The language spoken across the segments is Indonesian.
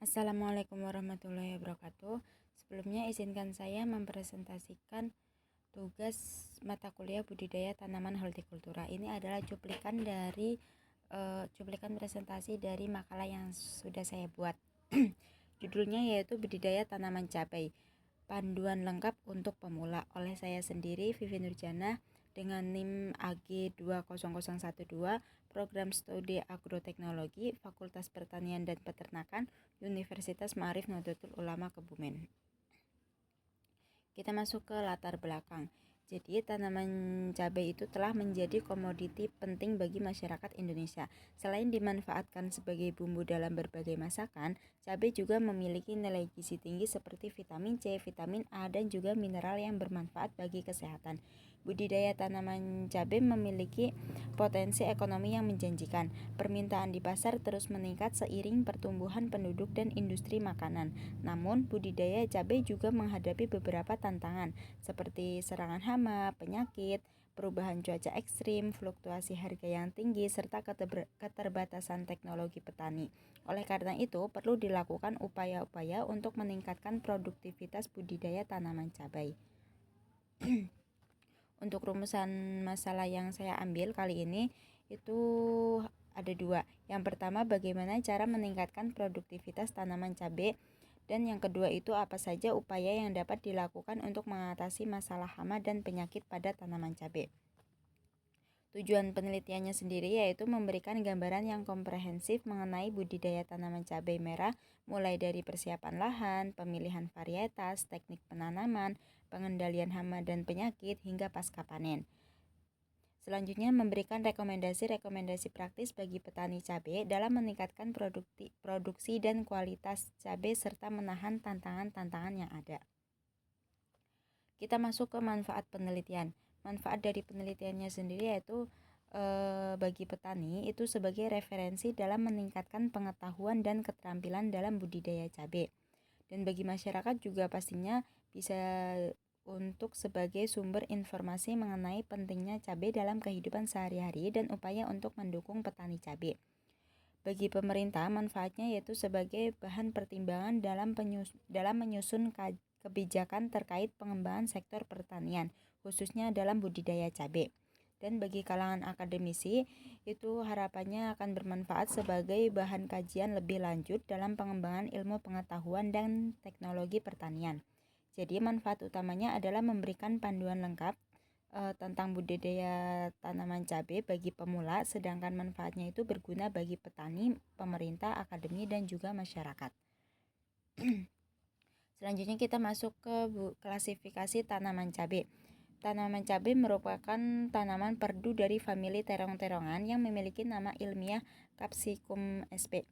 Assalamualaikum warahmatullahi wabarakatuh. Sebelumnya izinkan saya mempresentasikan tugas mata kuliah budidaya tanaman hortikultura. Ini adalah cuplikan presentasi dari makalah yang sudah saya buat. Judulnya yaitu budidaya tanaman cabai. Panduan lengkap untuk pemula oleh saya sendiri Vivi Nurjana dengan NIM AG20012, Program Studi Agroteknologi, Fakultas Pertanian dan Peternakan, Universitas Ma'arif Nahdlatul Ulama Kebumen. Kita masuk ke latar belakang. Jadi tanaman cabai itu telah menjadi komoditi penting bagi masyarakat Indonesia. Selain dimanfaatkan sebagai bumbu dalam berbagai masakan, cabai juga memiliki nilai gizi tinggi seperti vitamin C, vitamin A, dan juga mineral yang bermanfaat bagi kesehatan. Budidaya tanaman cabai memiliki potensi ekonomi yang menjanjikan. Permintaan di pasar terus meningkat seiring pertumbuhan penduduk dan industri makanan. Namun, budidaya cabai juga menghadapi beberapa tantangan seperti serangan hama, penyakit, perubahan cuaca ekstrim, fluktuasi harga yang tinggi, serta keterbatasan teknologi petani. Oleh karena itu, perlu dilakukan upaya-upaya untuk meningkatkan produktivitas budidaya tanaman cabai. Untuk rumusan masalah yang saya ambil kali ini itu ada dua. Yang pertama, bagaimana cara meningkatkan produktivitas tanaman cabai, dan yang kedua itu apa saja upaya yang dapat dilakukan untuk mengatasi masalah hama dan penyakit pada tanaman cabai. Tujuan penelitiannya sendiri yaitu memberikan gambaran yang komprehensif mengenai budidaya tanaman cabai merah, mulai dari persiapan lahan, pemilihan varietas, teknik penanaman, pengendalian hama dan penyakit, hingga pasca panen. Selanjutnya, memberikan rekomendasi praktis bagi petani cabai dalam meningkatkan produksi dan kualitas cabai serta menahan tantangan-tantangan yang ada. Kita masuk ke manfaat penelitian. Manfaat dari penelitiannya sendiri yaitu bagi petani itu sebagai referensi dalam meningkatkan pengetahuan dan keterampilan dalam budidaya cabai. Dan bagi masyarakat juga pastinya bisa untuk sebagai sumber informasi mengenai pentingnya cabai dalam kehidupan sehari-hari dan upaya untuk mendukung petani cabai. Bagi pemerintah, manfaatnya yaitu sebagai bahan pertimbangan dalam menyusun kebijakan terkait pengembangan sektor pertanian, khususnya dalam budidaya cabai. Dan bagi kalangan akademisi, itu harapannya akan bermanfaat sebagai bahan kajian lebih lanjut dalam pengembangan ilmu pengetahuan dan teknologi pertanian. Jadi manfaat utamanya adalah memberikan panduan lengkap tentang budidaya tanaman cabai bagi pemula, sedangkan manfaatnya itu berguna bagi petani, pemerintah, akademi, dan juga masyarakat. Selanjutnya kita masuk ke klasifikasi tanaman cabai. Tanaman cabai merupakan tanaman perdu dari famili terong-terongan yang memiliki nama ilmiah Capsicum sp.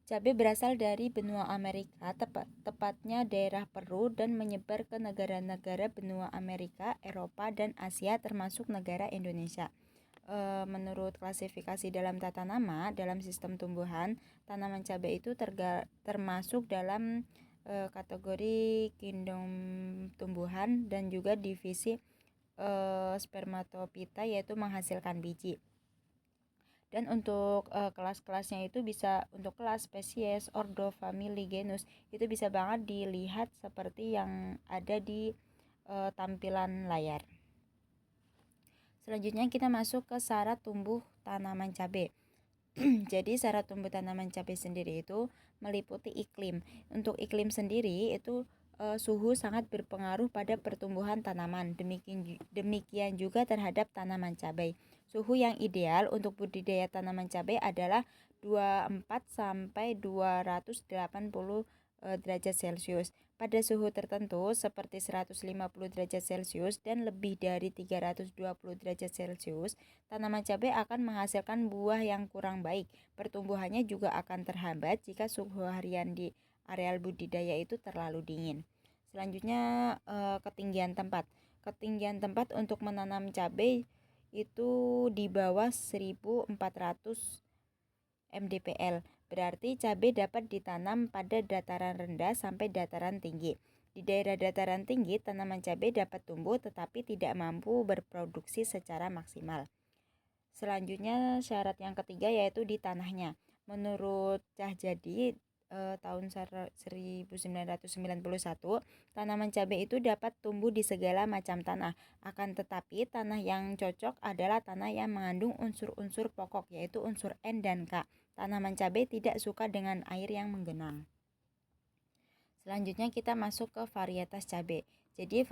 Cabai berasal dari benua Amerika, tepatnya daerah Peru, dan menyebar ke negara-negara benua Amerika, Eropa, dan Asia termasuk negara Indonesia. Menurut klasifikasi dalam tata nama, dalam sistem tumbuhan, tanaman cabai itu termasuk dalam kategori kingdom tumbuhan dan juga divisi spermatophyta, yaitu menghasilkan biji. Dan untuk kelas-kelasnya itu bisa untuk kelas, spesies, ordo, famili, genus itu bisa banget dilihat seperti yang ada di tampilan layar. Selanjutnya kita masuk ke syarat tumbuh tanaman cabai. Jadi syarat tumbuh tanaman cabai sendiri itu meliputi iklim. Untuk iklim sendiri itu suhu sangat berpengaruh pada pertumbuhan tanaman. Demikian juga terhadap tanaman cabai. Suhu yang ideal untuk budidaya tanaman cabai adalah 24 sampai 280 derajat Celcius. Pada suhu tertentu seperti 150 derajat Celcius dan lebih dari 320 derajat Celcius, tanaman cabai akan menghasilkan buah yang kurang baik. Pertumbuhannya juga akan terhambat jika suhu harian di areal budidaya itu terlalu dingin. Selanjutnya ketinggian tempat. Ketinggian tempat untuk menanam cabai itu di bawah 1400 mdpl. Berarti cabai dapat ditanam pada dataran rendah sampai dataran tinggi. Di daerah dataran tinggi, tanaman cabai dapat tumbuh tetapi tidak mampu berproduksi secara maksimal. Selanjutnya syarat yang ketiga yaitu di tanahnya. Menurut Cahjadi, tahun 1991, tanaman cabai itu dapat tumbuh di segala macam tanah. Akan tetapi, tanah yang cocok adalah tanah yang mengandung unsur-unsur pokok, yaitu unsur N dan K. Tanaman cabai tidak suka dengan air yang menggenang. Selanjutnya kita masuk ke varietas cabai. Jadi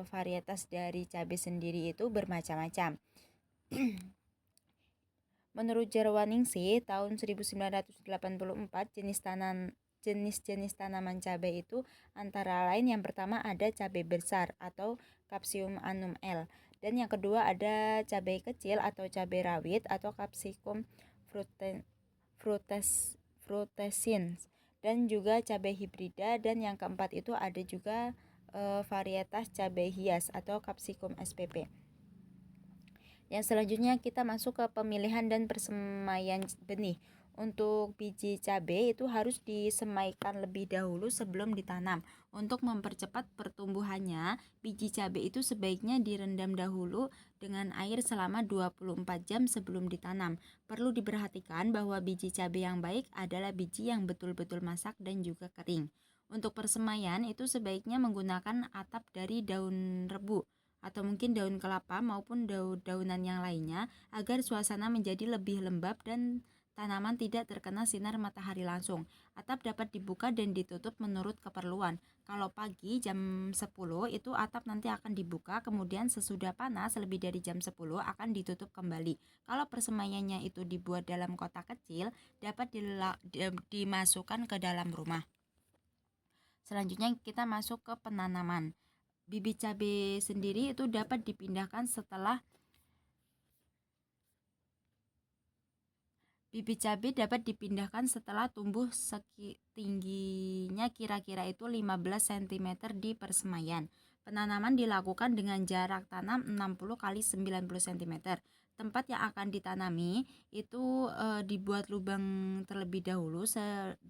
varietas dari cabai sendiri itu bermacam-macam. Menurut Jarwaningsih tahun 1984, jenis-jenis tanaman cabai itu antara lain yang pertama ada cabai besar atau Capsicum annum L, dan yang kedua ada cabai kecil atau cabai rawit atau Capsicum frutescens, dan juga cabai hibrida, dan yang keempat itu ada juga varietas cabai hias atau Capsicum spp. Yang selanjutnya kita masuk ke pemilihan dan persemaian benih. Untuk biji cabai itu harus disemaikan lebih dahulu sebelum ditanam. Untuk mempercepat pertumbuhannya, biji cabai itu sebaiknya direndam dahulu dengan air selama 24 jam sebelum ditanam. Perlu diperhatikan bahwa biji cabai yang baik adalah biji yang betul-betul masak dan juga kering. Untuk persemaian itu sebaiknya menggunakan atap dari daun rebu atau mungkin daun kelapa maupun daun-daunan yang lainnya agar suasana menjadi lebih lembab dan tanaman tidak terkena sinar matahari langsung. Atap dapat dibuka dan ditutup menurut keperluan. Kalau pagi jam 10 itu atap nanti akan dibuka, kemudian sesudah panas lebih dari jam 10 akan ditutup kembali. Kalau persemaiannya itu dibuat dalam kotak kecil, dapat dimasukkan ke dalam rumah. Selanjutnya kita masuk ke penanaman. Bibit cabai sendiri itu dapat dipindahkan setelah tumbuh tingginya kira-kira itu 15 cm di persemaian. Penanaman dilakukan dengan jarak tanam 60 x 90 cm. Tempat yang akan ditanami itu dibuat lubang terlebih dahulu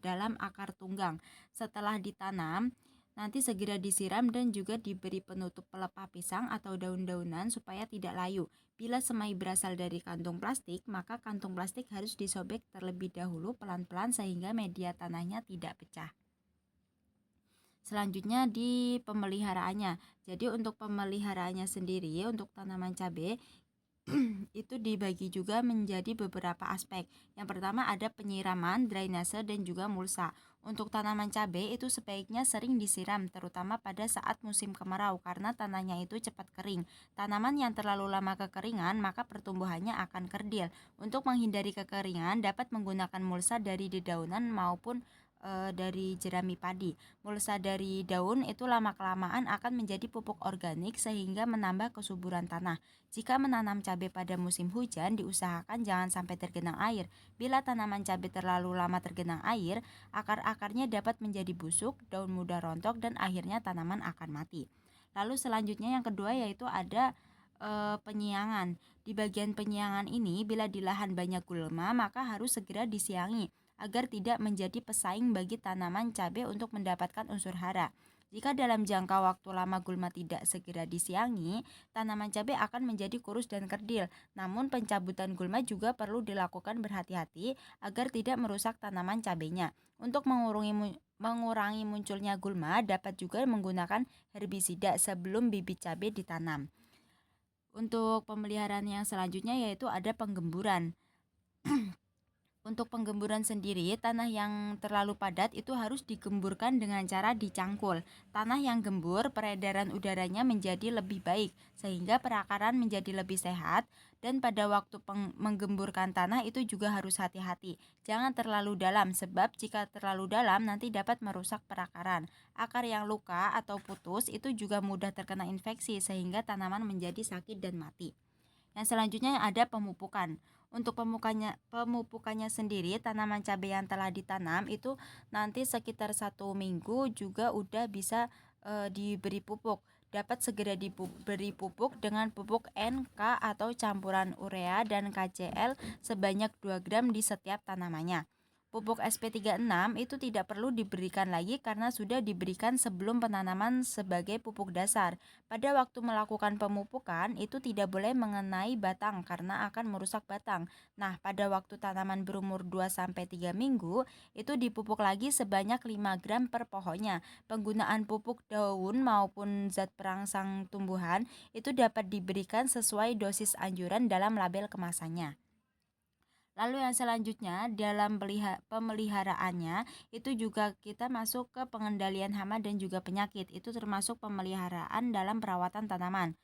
dalam akar tunggang. Setelah ditanam, nanti segera disiram dan juga diberi penutup pelepah pisang atau daun-daunan supaya tidak layu. Bila semai berasal dari kantung plastik, maka kantung plastik harus disobek terlebih dahulu pelan-pelan sehingga media tanahnya tidak pecah. Selanjutnya di pemeliharaannya. Jadi untuk pemeliharaannya sendiri untuk tanaman cabai itu dibagi juga menjadi beberapa aspek. Yang pertama ada penyiraman, drainase, dan juga mulsa. Untuk tanaman cabai itu sebaiknya sering disiram, terutama pada saat musim kemarau karena tanahnya itu cepat kering. Tanaman yang terlalu lama kekeringan maka pertumbuhannya akan kerdil. Untuk menghindari kekeringan dapat menggunakan mulsa dari dedaunan maupun dari jerami padi. Mulsa dari daun itu lama-kelamaan akan menjadi pupuk organik sehingga menambah kesuburan tanah. Jika menanam cabai pada musim hujan, diusahakan jangan sampai tergenang air. Bila tanaman cabai terlalu lama tergenang air, akar-akarnya dapat menjadi busuk, daun mudah rontok, dan akhirnya tanaman akan mati. Lalu selanjutnya yang kedua yaitu ada penyiangan. Di bagian penyiangan ini, bila di lahan banyak gulma, maka harus segera disiangi agar tidak menjadi pesaing bagi tanaman cabai untuk mendapatkan unsur hara. Jika dalam jangka waktu lama gulma tidak segera disiangi, tanaman cabai akan menjadi kurus dan kerdil. Namun pencabutan gulma juga perlu dilakukan berhati-hati agar tidak merusak tanaman cabainya. Untuk mengurangi munculnya gulma, dapat juga menggunakan herbisida sebelum bibit cabai ditanam. Untuk pemeliharaan yang selanjutnya yaitu ada penggemburan. Untuk penggemburan sendiri, tanah yang terlalu padat itu harus digemburkan dengan cara dicangkul. Tanah yang gembur, peredaran udaranya menjadi lebih baik, sehingga perakaran menjadi lebih sehat. Dan pada waktu menggemburkan tanah itu juga harus hati-hati. Jangan terlalu dalam, sebab jika terlalu dalam nanti dapat merusak perakaran. Akar yang luka atau putus itu juga mudah terkena infeksi, sehingga tanaman menjadi sakit dan mati. Yang selanjutnya ada pemupukan. Untuk pemupukannya sendiri, tanaman cabai yang telah ditanam itu nanti sekitar 1 minggu juga udah bisa diberi pupuk. Dapat segera diberi pupuk dengan pupuk NK atau campuran urea dan KCl sebanyak 2 gram di setiap tanamannya. Pupuk SP36 itu tidak perlu diberikan lagi karena sudah diberikan sebelum penanaman sebagai pupuk dasar. Pada waktu melakukan pemupukan itu tidak boleh mengenai batang karena akan merusak batang. Nah, pada waktu tanaman berumur 2-3 minggu itu dipupuk lagi sebanyak 5 gram per pohonnya. Penggunaan pupuk daun maupun zat perangsang tumbuhan itu dapat diberikan sesuai dosis anjuran dalam label kemasannya. Lalu yang selanjutnya dalam pemeliharaannya itu juga kita masuk ke pengendalian hama dan juga penyakit. Itu termasuk pemeliharaan dalam perawatan tanaman.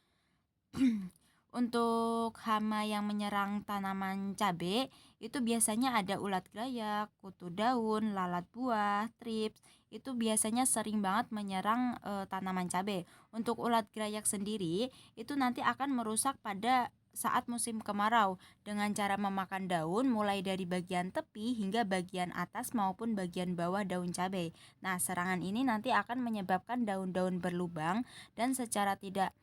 Untuk hama yang menyerang tanaman cabai itu biasanya ada ulat gelayak, kutu daun, lalat buah, trips. Itu biasanya sering banget menyerang tanaman cabai. Untuk ulat gelayak sendiri itu nanti akan merusak pada saat musim kemarau dengan cara memakan daun mulai dari bagian tepi hingga bagian atas maupun bagian bawah daun cabai. Nah, serangan ini nanti akan menyebabkan daun-daun berlubang dan secara tidak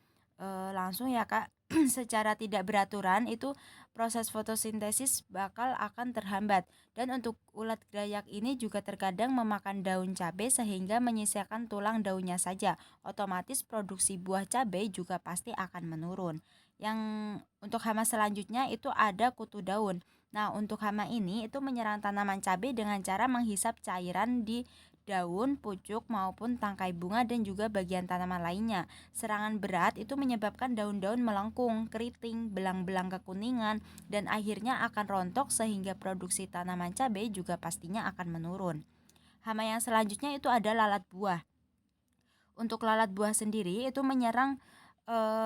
langsung ya Kak, secara tidak beraturan itu proses fotosintesis bakal akan terhambat. Dan untuk ulat gelayak ini juga terkadang memakan daun cabai sehingga menyisakan tulang daunnya saja. Otomatis produksi buah cabai juga pasti akan menurun. Yang untuk hama selanjutnya itu ada kutu daun. Nah, untuk hama ini itu menyerang tanaman cabai dengan cara menghisap cairan di daun, pucuk maupun tangkai bunga dan juga bagian tanaman lainnya. Serangan berat itu menyebabkan daun-daun melengkung, keriting, belang-belang kekuningan dan akhirnya akan rontok sehingga produksi tanaman cabai juga pastinya akan menurun. Hama yang selanjutnya itu ada lalat buah. Untuk lalat buah sendiri itu menyerang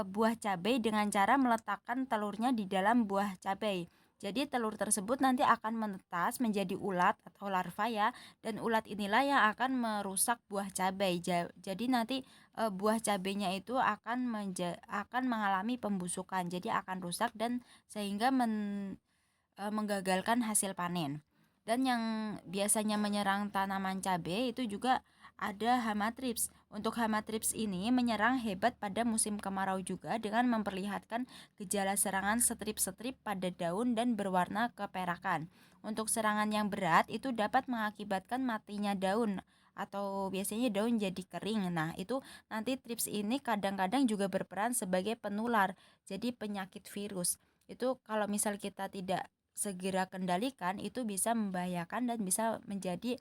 buah cabai dengan cara meletakkan telurnya di dalam buah cabai. Jadi telur tersebut nanti akan menetas menjadi ulat atau larva ya, dan ulat inilah yang akan merusak buah cabai. Jadi nanti buah cabainya itu akan mengalami pembusukan, jadi akan rusak dan sehingga menggagalkan hasil panen. Dan yang biasanya menyerang tanaman cabai itu juga ada hama trips. Untuk hama trips ini menyerang hebat pada musim kemarau juga dengan memperlihatkan gejala serangan strip-strip pada daun dan berwarna keperakan. Untuk serangan yang berat itu dapat mengakibatkan matinya daun atau biasanya daun jadi kering. Nah, itu nanti trips ini kadang-kadang juga berperan sebagai penular, jadi penyakit virus. Itu kalau misal kita tidak segera kendalikan itu bisa membahayakan dan bisa menjadi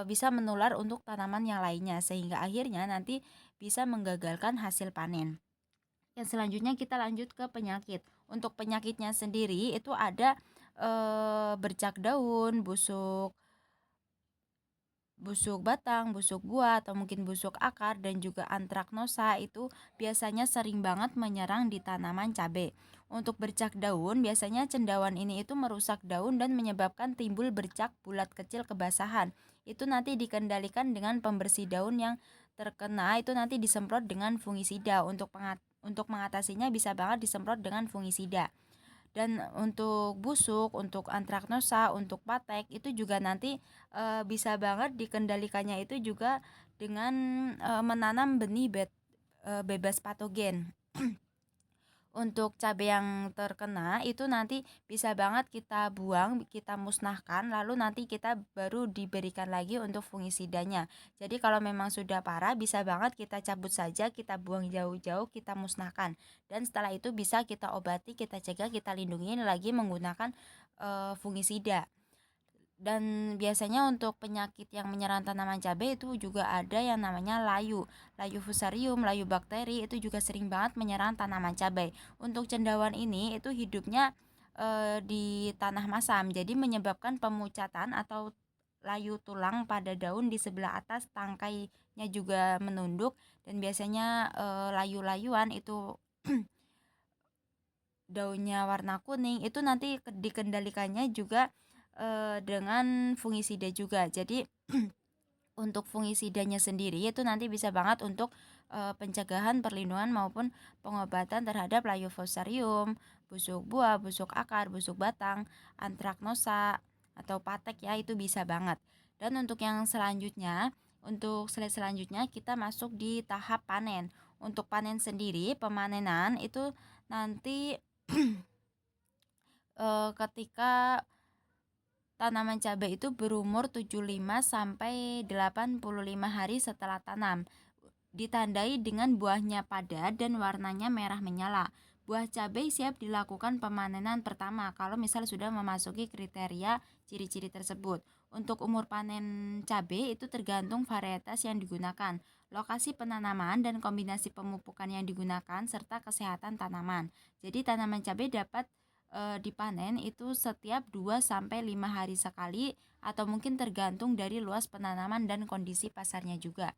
bisa menular untuk tanaman yang lainnya sehingga akhirnya nanti bisa menggagalkan hasil panen. Yang selanjutnya kita lanjut ke penyakit. Untuk penyakitnya sendiri itu ada bercak daun, busuk batang, busuk buah atau mungkin busuk akar dan juga antraknosa itu biasanya sering banget menyerang di tanaman cabai. Untuk bercak daun biasanya cendawan ini itu merusak daun dan menyebabkan timbul bercak bulat kecil kebasahan. Itu nanti dikendalikan dengan pembersih daun yang terkena itu nanti disemprot dengan fungisida. Untuk mengatasinya bisa banget disemprot dengan fungisida. Dan untuk busuk, untuk antraknosa, untuk patek itu juga nanti bisa banget dikendalikannya itu juga dengan menanam benih bebas patogen. Untuk cabai yang terkena itu nanti bisa banget kita buang, kita musnahkan, lalu nanti kita baru diberikan lagi untuk fungisidanya. Jadi kalau memang sudah parah bisa banget kita cabut saja, kita buang jauh-jauh, kita musnahkan. Dan setelah itu bisa kita obati, kita cegah, kita lindungi lagi menggunakan fungisida. Dan biasanya untuk penyakit yang menyerang tanaman cabai itu juga ada yang namanya layu fusarium, layu bakteri itu juga sering banget menyerang tanaman cabai. Untuk cendawan ini itu hidupnya di tanah masam, jadi menyebabkan pemucatan atau layu tulang pada daun di sebelah atas, tangkainya juga menunduk dan biasanya layu-layuan itu daunnya warna kuning itu nanti dikendalikannya juga dengan fungisida juga. Jadi untuk fungisidanya sendiri itu nanti bisa banget untuk pencegahan, perlindungan maupun pengobatan terhadap Laiofosarium, busuk buah, busuk akar, busuk batang, antraknosa atau patek ya itu bisa banget. Dan untuk yang selanjutnya, untuk slide selanjutnya kita masuk di tahap panen. Untuk panen sendiri, pemanenan itu nanti ketika tanaman cabai itu berumur 75 sampai 85 hari setelah tanam. Ditandai dengan buahnya padat dan warnanya merah menyala. Buah cabai siap dilakukan pemanenan pertama kalau misal sudah memasuki kriteria ciri-ciri tersebut. Untuk umur panen cabai itu tergantung varietas yang digunakan, lokasi penanaman dan kombinasi pemupukan yang digunakan serta kesehatan tanaman. Jadi tanaman cabai dapat dipanen itu setiap 2 sampai 5 hari sekali atau mungkin tergantung dari luas penanaman dan kondisi pasarnya juga.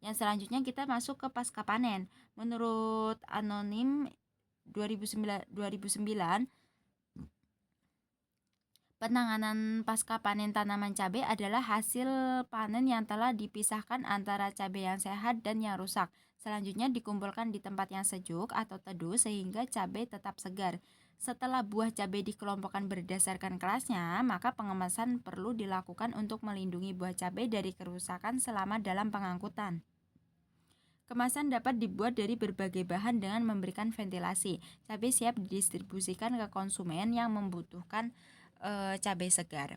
Yang selanjutnya kita masuk ke pasca panen. Menurut Anonim 2009, penanganan pasca panen tanaman cabai adalah hasil panen yang telah dipisahkan antara cabai yang sehat dan yang rusak. Selanjutnya dikumpulkan di tempat yang sejuk atau teduh sehingga cabai tetap segar. Setelah buah cabai dikelompokkan berdasarkan kelasnya, maka pengemasan perlu dilakukan untuk melindungi buah cabai dari kerusakan selama dalam pengangkutan. Kemasan dapat dibuat dari berbagai bahan dengan memberikan ventilasi. Cabai siap didistribusikan ke konsumen yang membutuhkan cabai segar.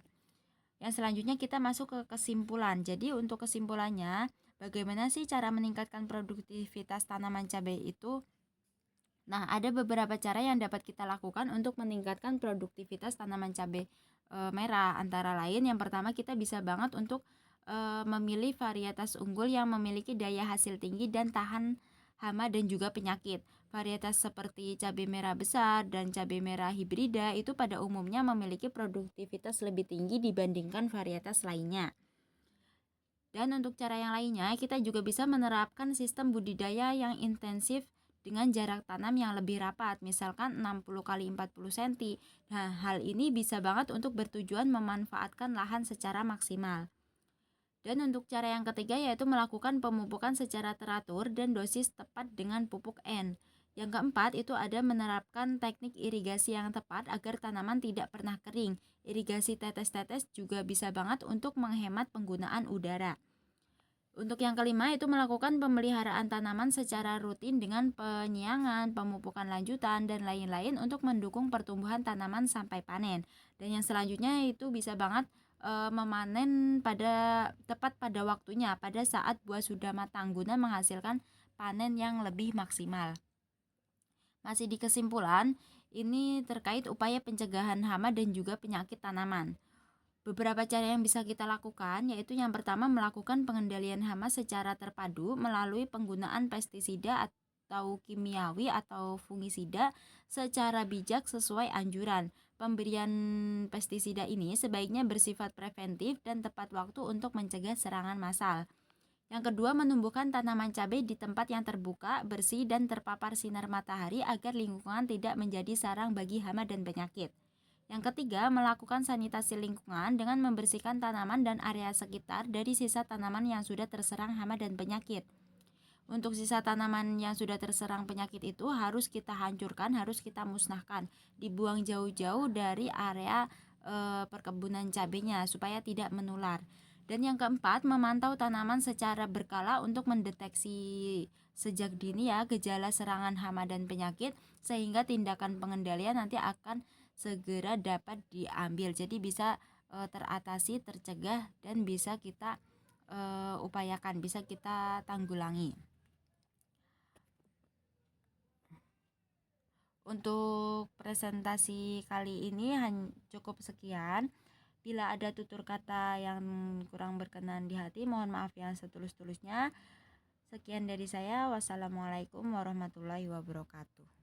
Yang selanjutnya kita masuk ke kesimpulan. Jadi untuk kesimpulannya, bagaimana sih cara meningkatkan produktivitas tanaman cabai itu? Nah, ada beberapa cara yang dapat kita lakukan untuk meningkatkan produktivitas tanaman cabai merah. Antara lain, yang pertama kita bisa banget untuk memilih varietas unggul yang memiliki daya hasil tinggi dan tahan hama dan juga penyakit. Varietas seperti cabai merah besar dan cabai merah hibrida itu pada umumnya memiliki produktivitas lebih tinggi dibandingkan varietas lainnya. Dan untuk cara yang lainnya, kita juga bisa menerapkan sistem budidaya yang intensif dengan jarak tanam yang lebih rapat, misalkan 60 kali 40 cm. Nah, hal ini bisa banget untuk bertujuan memanfaatkan lahan secara maksimal. Dan untuk cara yang ketiga yaitu melakukan pemupukan secara teratur dan dosis tepat dengan pupuk N. Yang keempat itu ada menerapkan teknik irigasi yang tepat agar tanaman tidak pernah kering. Irigasi tetes-tetes juga bisa banget untuk menghemat penggunaan udara. Untuk yang kelima itu melakukan pemeliharaan tanaman secara rutin dengan penyiangan, pemupukan lanjutan, dan lain-lain untuk mendukung pertumbuhan tanaman sampai panen. Dan yang selanjutnya itu bisa banget memanen tepat pada waktunya pada saat buah sudah matang guna menghasilkan panen yang lebih maksimal. Masih di kesimpulan, ini terkait upaya pencegahan hama dan juga penyakit tanaman. Beberapa cara yang bisa kita lakukan yaitu yang pertama melakukan pengendalian hama secara terpadu melalui penggunaan pestisida atau kimiawi atau fungisida secara bijak sesuai anjuran. Pemberian pestisida ini sebaiknya bersifat preventif dan tepat waktu untuk mencegah serangan massal. Yang kedua, menumbuhkan tanaman cabai di tempat yang terbuka, bersih, dan terpapar sinar matahari agar lingkungan tidak menjadi sarang bagi hama dan penyakit. Yang ketiga, melakukan sanitasi lingkungan dengan membersihkan tanaman dan area sekitar dari sisa tanaman yang sudah terserang hama dan penyakit. Untuk sisa tanaman yang sudah terserang penyakit itu harus kita hancurkan, harus kita musnahkan, dibuang jauh-jauh dari area perkebunan cabainya supaya tidak menular. Dan yang keempat, memantau tanaman secara berkala untuk mendeteksi sejak dini ya gejala serangan hama dan penyakit sehingga tindakan pengendalian nanti akan segera dapat diambil. Jadi bisa teratasi, tercegah dan bisa kita upayakan, bisa kita tanggulangi. Untuk presentasi kali ini cukup sekian. Bila ada tutur kata yang kurang berkenan di hati, mohon maaf yang setulus-tulusnya. Sekian dari saya. Wassalamualaikum warahmatullahi wabarakatuh.